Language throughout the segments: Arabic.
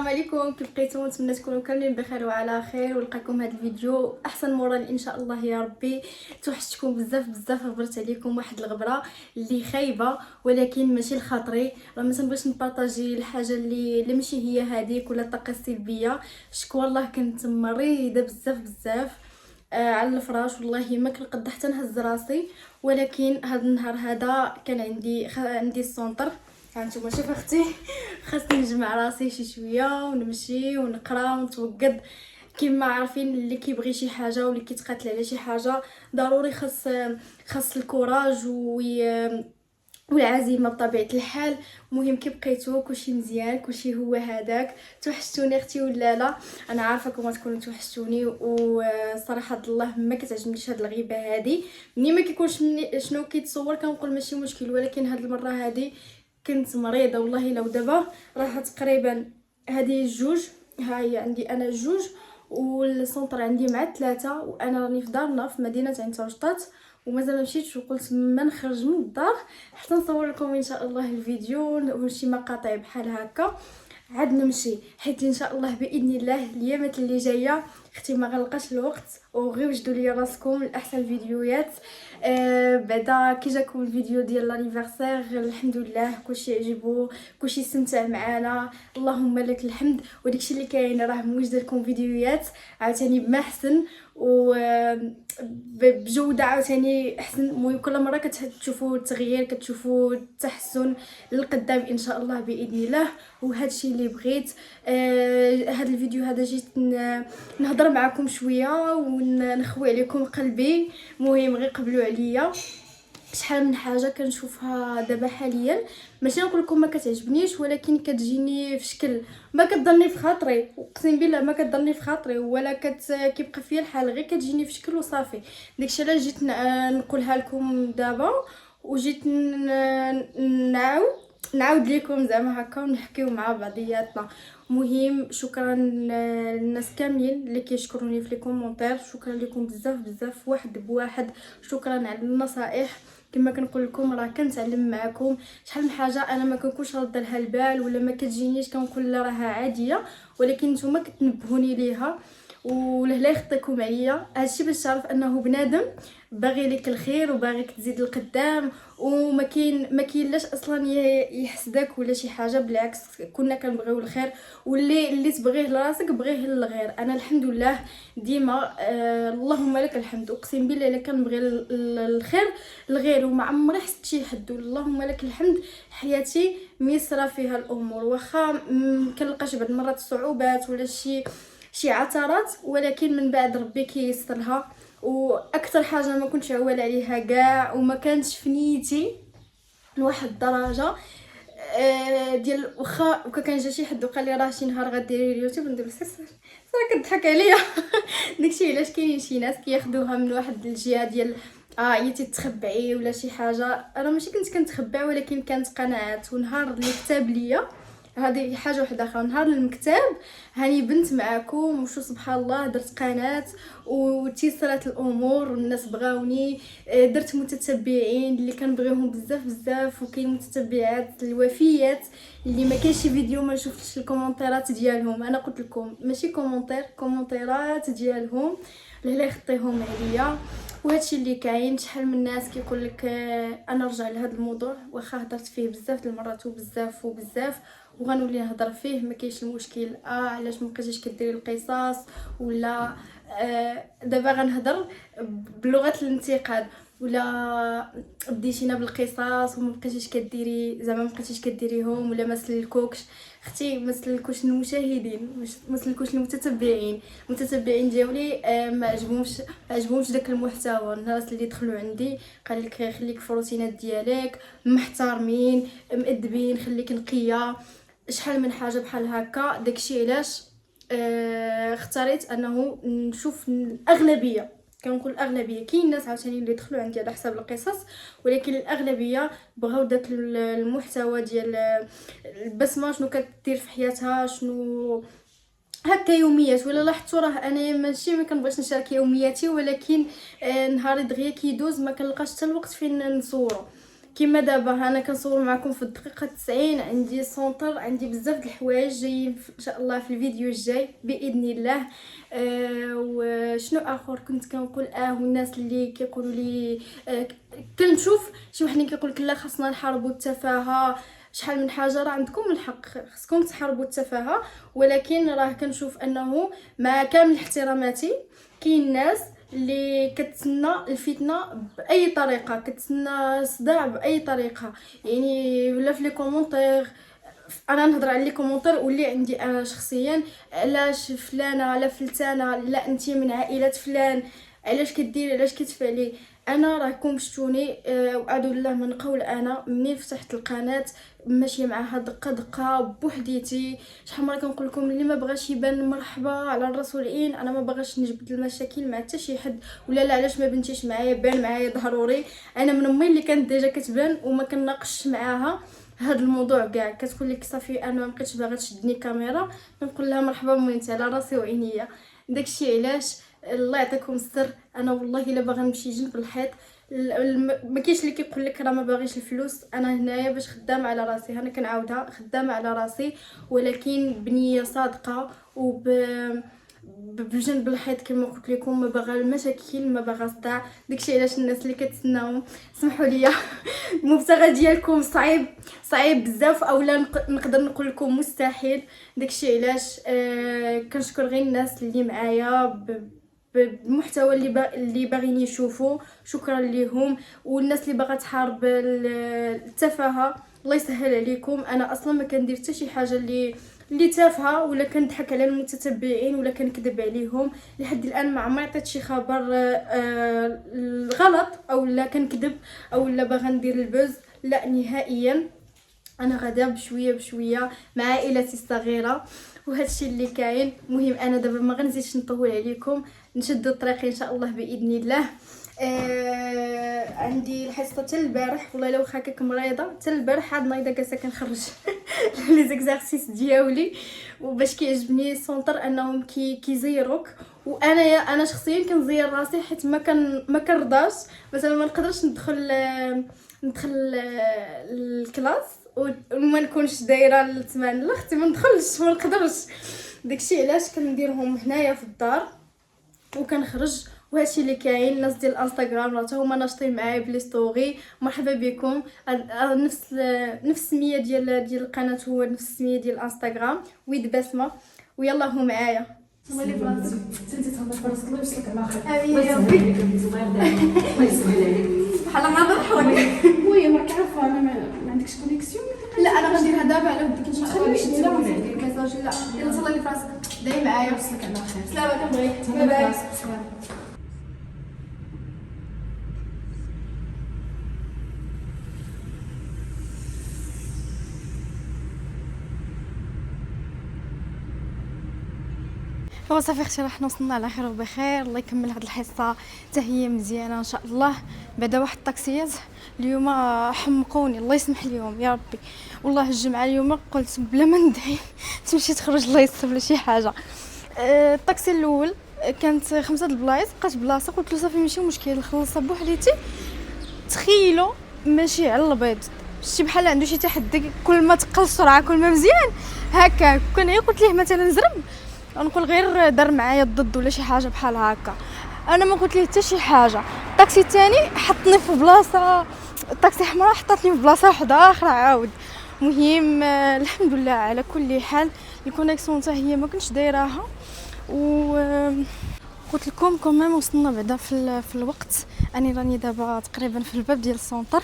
السلام عليكم، كيف بقيتو؟ نتمنى تكونوا كاملين بخير وعلى خير، ولقاكم هذا الفيديو احسن مورال ان شاء الله يا ربي. توحشتكم بزاف بزاف، غبرت عليكم واحد الغبره اللي خايبه ولكن ماشي لخاطري، راه ما تنبغيش نبارطاجي الحاجه اللي ماشي هي هذيك ولا الطاقه السلبيه. شكوى الله كنت مريضه بزاف بزاف على الفراش، والله ما كنقد حتى نهز راسي. ولكن هذا النهار هذا كان عندي السونطر. هانتوما شوف اختي خاصني نجمع راسي شي شويه ونمشي ونقرا ونتوقد. كما عارفين اللي كيبغي شي حاجه واللي كيتقاتل على شي حاجه ضروري خاص الكوراج والعزيمه بطبيعه الحال. المهم كي بقيتو كلشي مزيان، كلشي هو هذاك. توحشتوني اختي ولا لا؟ انا عارفه تكونوا توحشتوني، وصراحه الله ما كتعجبنيش هاد الغيبه هادي. مني ما كيكونش شنو كيتصور كنقول ماشي مشكل، ولكن هاد المره هادي كنت مريضه والله. لو دابا راه تقريبا هذه جوج، ها هي عندي انا جوج والسونطر عندي مع ثلاثه، وانا راني في دارنا في مدينه عين ترشطات ومازال ما مشيتش، وقلت ما نخرج من الدار حتى نصور لكم ان شاء الله الفيديو وشي مقاطع بحال هكا عاد نمشي، حيت ان شاء الله باذن الله الايامات اللي جايه اختي ما غلقاش الوقت. وغير وجدوا لي راسكم الاحسن الفيديوهات. بعدا كي جاكم الفيديو ديال لانيفرسير الحمد لله كلشي عجبو، كلشي استمتع معنا، اللهم لك الحمد. وداكشي اللي كاين راه موجده لكم فيديوهات عاوتاني بما حسن و بجوده عاوتاني احسن. المهم كل مره كتشوفوا التغيير، كتشوفوا التحسن للقدام ان شاء الله باذن الله. وهذا الشيء اللي بغيت. هذا الفيديو هذا جيت نهضر معكم شويه ونخوي عليكم قلبي. المهم غير قبلوا عليا. شحال من حاجه كنشوفها دابا حاليا، ماشي نقول لكم ما كتعجبنيش، ولكن كتجيني في شكل ما كتضرني في خاطري، اقسم بالله ما كتضرني في خاطري ولا كيبقى فيا الحال، غير كتجيني في شكل وصافي. داكشي علاش جيت نقولها لكم دابا، وجيت نعاود لكم زعما هكا ونحكيو مع بعضياتنا. مهم شكرا للناس كاملين اللي كيشكروني في لي كومونتير، شكرا لكم بزاف بزاف واحد بواحد. شكرا على النصائح، كما كنقول لكم راه كنتعلم معكم. شحال من حاجه انا ما كنكونش رد لها البال ولا ما كتجينيش كنقول لا راها عاديه، ولكن نتوما كتنبهوني ليها ولهلا يخطيكم عليا. هادشي باش تعرف انه بنادم باغي لك الخير وباغيك تزيد القدام، وما كاين لاش اصلا يحسدك ولا شي حاجه، بالعكس كنا كنبغيو الخير، واللي تبغيه لراسك بغيه للغير. انا الحمد لله ديما اللهم لك الحمد، اقسم بالله الا كنبغي الخير للغير وما عمري حسيت شي حد، اللهم لك الحمد. حياتي ميسره فيها الامور، واخا كنلقاش بعض المرات صعوبات ولا شي عثرات، ولكن من بعد ربي كييسرها. واكثر حاجه ما كنتش عوال عليها كاع وما كانتش في نيتي لواحد الدرجه ديال واخا كان جا شي حد وقال لي راه شي نهار غديري اليوتيوب، ندير راه كضحك عليا داكشي علاش كاينين شي ناس كياخذوها من واحد الجهه ديال عيتي تخبعي ولا شي حاجه. انا ماشي كنت كنتخبع، ولكن كانت قناعات. ونهار اللي كتب ليا هذه حاجه واحده اخرى، نهار المكتب هاني بنت معكم وشو سبحان الله درت قناه وتيسرات الامور والناس بغاوني. درت متتبعين اللي كنبغيهم بزاف بزاف، وكاين متتبعات الوفيات اللي ما كاينش شي فيديو ما شفتش الكومونتيرات ديالهم. انا قلت لكم ماشي كومونتيرات ديالهم اللي يخطيهم عليا. وهادشي اللي كاين. شحال من ناس كيقول لك انا رجع لهذا الموضوع واخا هضرت فيه بزاف د المرات وبزاف وغنولي نهضر فيه، ما كاينش المشكل. علاش ما بقيتيش كديري القصص ولا دابا غنهضر بلغه الانتقاد، ولا بديتينا بالقصص وما بقيتيش كديري زعما ما بقيتيش كديريهم، ولا ما سلكوكش. اختي ما سلكوش المشاهدين، ما سلكوش المتتبعين ديالي. ما عجبهمش داك المحتوى. الناس اللي دخلوا عندي قال لك خليك في الروتينات ديالك، محترمين مؤدبين، خليك نقيه، شحال من حاجه بحال هكا. داكشي علاش اختاريت انه نشوف الاغلبيه. كنقول الاغلبيه، كاين ناس عاوتاني اللي دخلوا عندي على حساب القصص، ولكن الاغلبيه بغاو داك المحتوى ديال البسمه، شنو كدير في حياتها، شنو هكا يوميات. ولا لاحظتوا راه انا ماشي ما كنبغيش نشارك يومياتي، ولكن نهاري دغيا كيدوز ما كنلقاش حتى الوقت فين نصورو. كيما دابا انا كنصور معكم في الدقيقه 90 عندي سونتر، عندي بزاف د الحوايج جايين ان شاء الله في الفيديو الجاي باذن الله. وشنو اخر كنت كنقول والناس اللي كيقولوا لي كنشوف شي واحد اللي كيقول لك لا خاصنا نحاربوا التفاهه، شحال من حاجه راه عندكم الحق خصكم تحاربوا التفاهه، ولكن راه كنشوف انه مع كامل احتراماتي كاين ناس اللي كتسنى الفتنه باي طريقه، كتسنى صداع باي طريقه، يعني ولا في لي كومونتير. انا نهضر على لي كومونتير واللي عندي انا شخصيا، علاش فلانه لا فلتانه، لا انتي من عائله فلان، علاش كديري، علاش كتفعلي. انا راكم شفتوني وعدو الله من قول، انا منين فتحت القناه ماشيه معاها دقه دقه بوحديتي. شحال مره كنقول لكم اللي ما بغاش يبان مرحبا على الرسولين، انا ما باغاش نجبد المشاكل مع حتى شي حد، ولا لا علاش ما بنتيش معايا بان معايا ضروري. انا من امي اللي كانت ديجا كتبان وما كناقشش معاها هذا الموضوع كاع، كتقول لك صافي انا ما بقيتش باغا تشدني كاميرا، كنقول لها مرحبا امي انت على راسي وعينيا. داكشي علاش الله يعطيكم السر انا والله الا باغا نمشي جنب الحيط. ما كاينش اللي كيقول لك راه ما باغيش الفلوس، انا هنايا باش خدامه على راسي، انا كنعاودها خدامه على راسي، ولكن بنيه صادقه بجنب الحيط كما قلت لكم. ما باغا المشاكل، ما باغا صداع. داكشي علاش الناس اللي كتسناهم سمحوا لي المبتغى ديالكم صعيب بزاف، اولا نقدر نقول لكم مستحيل. داكشي علاش كنشكر غير الناس اللي معايا بالمحتوى اللي باغيين يشوفوا، شكرا ليهم. والناس اللي باغا تحارب التفاهه الله يسهل عليكم. انا اصلا ما كندير حتى شي حاجه اللي تافهه، ولا كنضحك على المتتبعين، ولا كنكذب عليهم. لحد الان ما عمري عطيت شي خبر غلط، او لا كنكذب، او لا باغا ندير البوز، لا نهائيا. انا غادا بشويه مع عائلتي الصغيره، وهذا الشيء اللي كاين. المهم انا دابا ما غنزيدش نطول عليكم، نشد الطريق ان شاء الله باذن الله. عندي الحصه حتى البارح، والله الا واخا هكاك مريضه حتى البارح عاد نايضه جالسه كنخرج لي زيكزارسيس ديالي. وباش كيعجبني السونتر انهم كيزيروك، انا شخصيا كنزير راسي، حيت ما كنرضاش مثلا ما نقدرش ندخل الكلاس وما نكونش دايره الثمان، لا اختي ما ندخلش، ما نقدرش. داكشي علاش كنديرهم هنايا في الدار وكنخرج. وهادشي اللي كاين. الناس ديال الانستغرام راه هما ناشطين معايا بلي ستوري، مرحبا بكم. نفس السميه ديال القناه، هو نفس السميه ديال الانستغرام، ويد بسمه. ويلا هو معايا الله يبارك انت تهضر في راسك، الله يوصلك على خير. الله يسهل عليك بحال ما نضحك. المهم راك عارفه انا ما عندكش كونيكسيون. لا انا غنديرها دابا على ودك ان شاء الله. خليني نديرها لا يلا صلي في راسك، داي معايا. يوصلك على خير. سلامه كنبغيك. باي باي. هو صافي اختي راه حنا وصلنا على خير وبخير. الله يكمل هاد الحصه حتى هي مزيانه ان شاء الله. بعدا واحد الطاكسيات اليوم حمقوني، الله يسمح ليهم يا ربي. والله الجمعه اليوم قلت بلا ما ندعي تمشي تخرج الله يصف لها شي حاجه. الطاكسي الاول كانت 5 البلايص، بقات بلاصه، قلت له صافي ماشي مشكل نخلصها بوحديتي. تخيلوا ماشي على البيض، شتي بحال عنده شي تحدي، كل ما تقل السرعه كل ما مزيان هكا. كون غير قلت ليه مثلا زرب، نقول غير دار معايا الضد ولا شي حاجه بحال هكا، انا ما قلت ليه حتى شي حاجه. الطاكسي الثاني حطني في بلاصه، الطاكسي حمراء حطتني في بلاصه وحده اخرى عاود. مهم الحمد لله على كل حال. الكونيكسيون حتى هي ما كنتش دايراها، و قلت لكم كمان وصلنا بعدا في الوقت. اني راني دابا تقريبا في الباب ديال السونتر،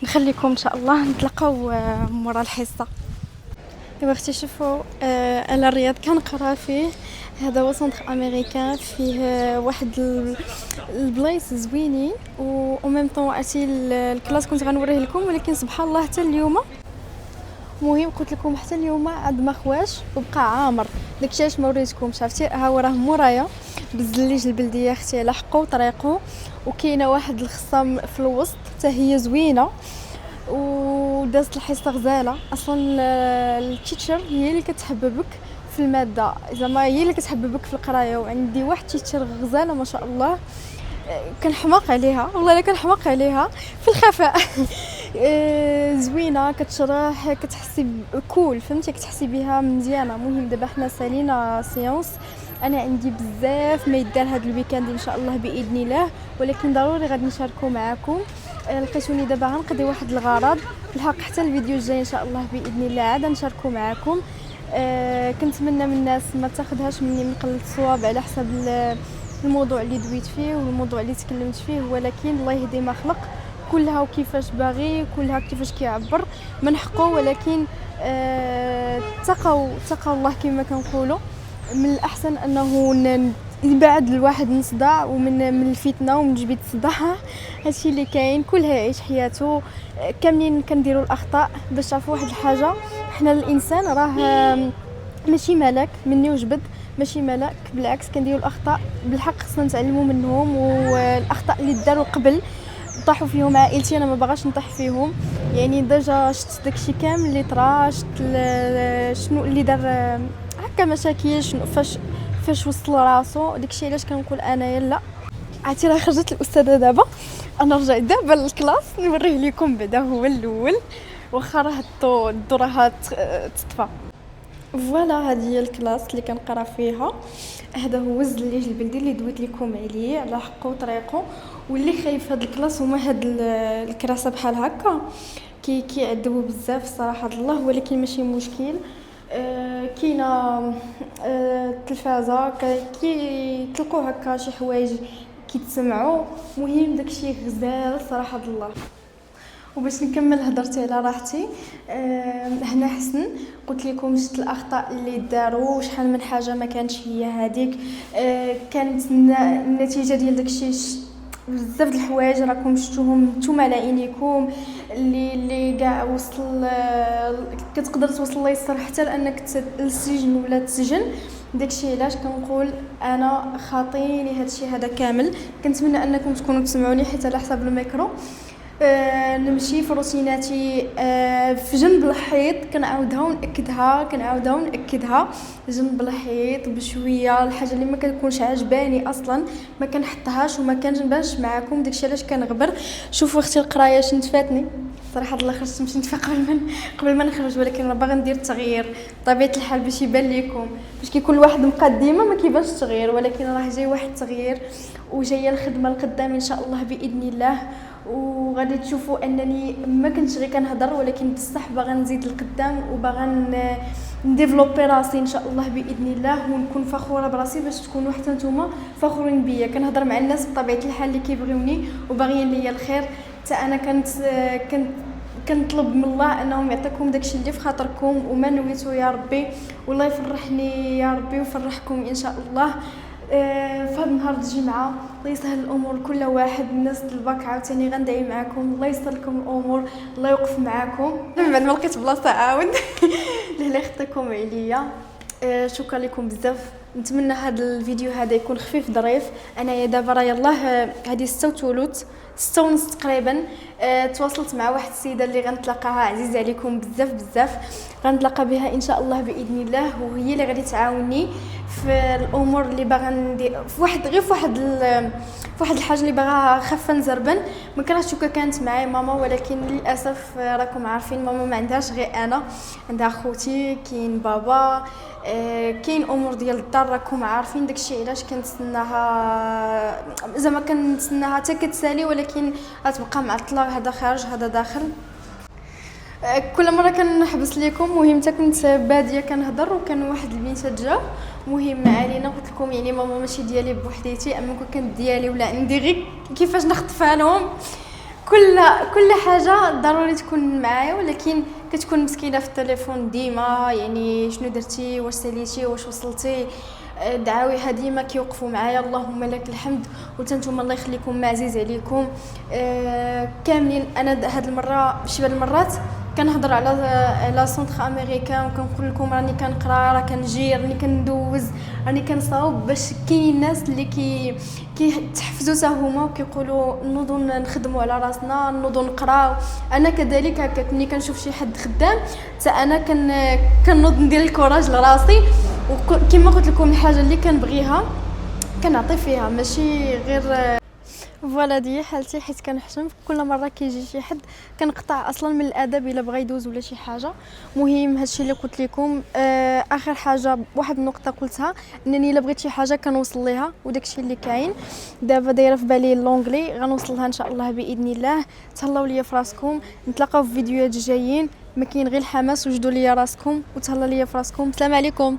نخليكم ان شاء الله نتلاقاو مورا الحصه. دابا اختي شوفوا انا الرياض كنقرا فيه. هذا هو سونتر امريكان، فيه واحد البلايص زوينين، و ميم طون اتي الكلاس كنت غنوريه لكم، ولكن سبحان الله حتى اليوم، المهم قلت لكم حتى اليوم عاد ما خواش وبقى عامر. داكشي علاش ما وريتكمش. عرفتي ها هو راه مورايا بالزليج البلديه اختي لحقوا طريقه، وكاينه واحد الخصام في الوسط حتى هي زوينه، ودازت الحصه غزاله. اصلا التيتشر هي اللي كتحببك في الماده، زعما هي اللي كتحببك في القرايه. وعندي واحد تيتشر غزاله ما شاء الله، كنحماق عليها والله، الا كنحماق عليها في الخفاء زوينه كتشرح كتحسي كول فهمتي كتحسي بها مزيانه. المهم دابا حنا سالينا سيونس، انا عندي بزاف ما يدار هذا الويكاند ان شاء الله باذن الله، ولكن ضروري غادي نشاركو معكم. لقيتوني دابا غنقضي واحد الغرض في الحق، حتى الفيديو الجاي ان شاء الله باذن الله عاد نشاركو معكم. كنتمنى من الناس ما تاخذهاش مني من قله الصواب على حسب الموضوع اللي دويت فيه والموضوع اللي تكلمت فيه، ولكن الله يهدي ما خلق، كلها وكيفاش باغي، كلها كيفاش كيعبر من حقه. ولكن تقوا الله كما كنقولوا. من الاحسن انه يبعد الواحد من الصداع ومن الفتنه ومن جبيت الصداع. هادشي اللي كاين، كلها يعيش حياته. كاملين كنديروا الاخطاء باش تعرفوا واحد الحاجه، حنا الانسان راه ماشي ملك مني وجبد، ماشي ملك، بالعكس كنديروا الاخطاء بالحق خصنا نتعلموا منهم. والاخطاء اللي داروا قبل طاحوا فيهم عائلتي انا ما باغاش نطيح فيهم، يعني ديجا شفت داكشي كامل اللي طرا، شفت شنو اللي دار هكا مشاكل، شنو فاش وصل راسو. داكشي علاش كنقول انايا لا عرفتي راه خرجت الاستاذه دابا، انا رجعت دابا للكلاس نوريه لكم بعدا هو الاول، واخا راه الضو راه تطفى. فوالا هذه هي الكلاس اللي كنقرا فيها. هذا هو الزليج البلدي اللي دويت لكم عليه على حقه وطريقه. واللي خايف هذا الكلاس هما هاد الكراسه بحال هكا كيعذبوا بزاف صراحه الله، ولكن ماشي مشكل. كاينه التلفازه كيطلقوا هكا شي حوايج كيتسمعوا، مهم داكشي غزال صراحه الله. وباش نكمل هضرتي على راحتي، هنا حسن قلت لكم شفت الاخطاء اللي داروا وشحال من حاجه ما كانتش هي هذيك. كانت النتيجه ديال داكشي بزاف د الحوايج راكم شفتوهم نتوما على عينيكم، اللي كاع وصل كتقدر توصل الله يسر حتى لانك السجن ولا تسجن. داكشي علاش كنقول انا خاطيني هادشي هذا كامل. كنتمنى انكم تكونوا تسمعوني حتى على حساب الميكرو. نمشي في روتيناتي في جنب الحيط، كنعاودها ونأكدها جنب الحيط بشويه. الحاجه اللي ما كتكونش عجباني اصلا ما كنحطهاش وما كنجبانش معكم، داكشي علاش كنغبر. شوفوا اختي القرايه شنو تفاتني صراحه الله، خرجت نمشي نتفق قبل ما نخرج، ولكن راه باغا ندير التغيير بطبيعه الحال باش يبان لكم، باش كيكون الواحد مقدمه ما كيبانش التغيير، ولكن راه جاي واحد التغيير وجايه الخدمه القدام ان شاء الله باذن الله. وغادي تشوفوا انني ما كنتش غير كنهضر، ولكن بصح باغا نزيد القدام وباغا نديفلوبي راسي ان شاء الله باذن الله، ونكون فخوره براسي باش تكونوا حتى نتوما فخورين بيا. كنهضر مع الناس بطبيعه الحال اللي كيبغيوني وباغيين ليا الخير، حتى انا كنطلب من الله انهم يعطيكم داكشي اللي في خاطركم وما نويتو يا ربي، والله يفرحني يا ربي ويفرحكم ان شاء الله. في هذا نهار الجمعه الله يسهل الامور لكل واحد. الناس الباك عاوتاني غندعي معكم، الله يسر لكم الامور، الله يوقف معكم. من بعد ما لقيت بلاصه عاود اللي يخطيكم عليا. شكرا لكم بزاف. نتمنى هذا الفيديو هذا يكون خفيف ظريف. انا دابا راه يلاه هذه 6 ونص تقريبا. تواصلت مع واحد السيده اللي غنتلاقاها عزيزه عليكم بزاف غنتلاقى بها ان شاء الله باذن الله، وهي اللي غادي تعاوني في الامور اللي باغا ندير في واحد الحاجه اللي باغا خفه نزربن. ما كرهتش كانت معايا ماما، ولكن للاسف راكم عارفين ماما ما عندهاش غير انا، عندها خوتي، كاين بابا، كاين امور ديال الدار راكم عارفين. داكشي علاش كنتسناها زعما كنتسناها حتى كتسالي، ولكن غتبقى معطله، هذا خارج هذا داخل. كل مره كنحبس لكم. مهم حتى كنت باديه كنهضر وكان واحد البنت جا مهم علينا، قلت لكم يعني ماما ماشي ديالي بوحديتي، اما كانت ديالي ولا عندي غير كيفاش نخطفها لهم. كل حاجه ضروري تكون معايا، ولكن كتكون مسكينه في التليفون ديما، يعني شنو درتي، واش ساليتي، واش وصلتي، دعاويها ديما كيوقفوا معايا. اللهم لك الحمد، وتنتوما الله يخليكم عزيز عليكم كاملين. انا هاد المره شي بعض المرات كنهضر على سونتر امريكان وكنقول لكم راني كنقرا، راه كنجي، راني كندوز، راني كنصاوب، باش كاين الناس اللي كيتحفزوا حتى هما وكيقولوا نوضوا نخدموا على راسنا، نوضوا نقراو. انا كذلك هكا ملي كنشوف شي حد خدام حتى انا كنوض ندير الكوراج لراسي، وكما قلت لكم الحاجه اللي كنبغيها كنعطي فيها، ماشي غير فوالا دي حالتي، حيت كنحشم كل مره كيجي شي حد كنقطع اصلا من الادب الا بغى يدوز ولا شي حاجه. مهم هادشي اللي قلت لكم. اخر حاجه واحد النقطه قلتها، انني الا بغيت شي حاجه كنوصل ليها وداكشي اللي كاين. دابا دايره في بالي اللونغلي غنوصلها ان شاء الله باذن الله. تهلاو ليا في راسكم، نتلاقاو في فيديوهات جايين. ما كاين غير الحماس، وجدوا ليا راسكم وتهلاو ليا في راسكم. السلام عليكم.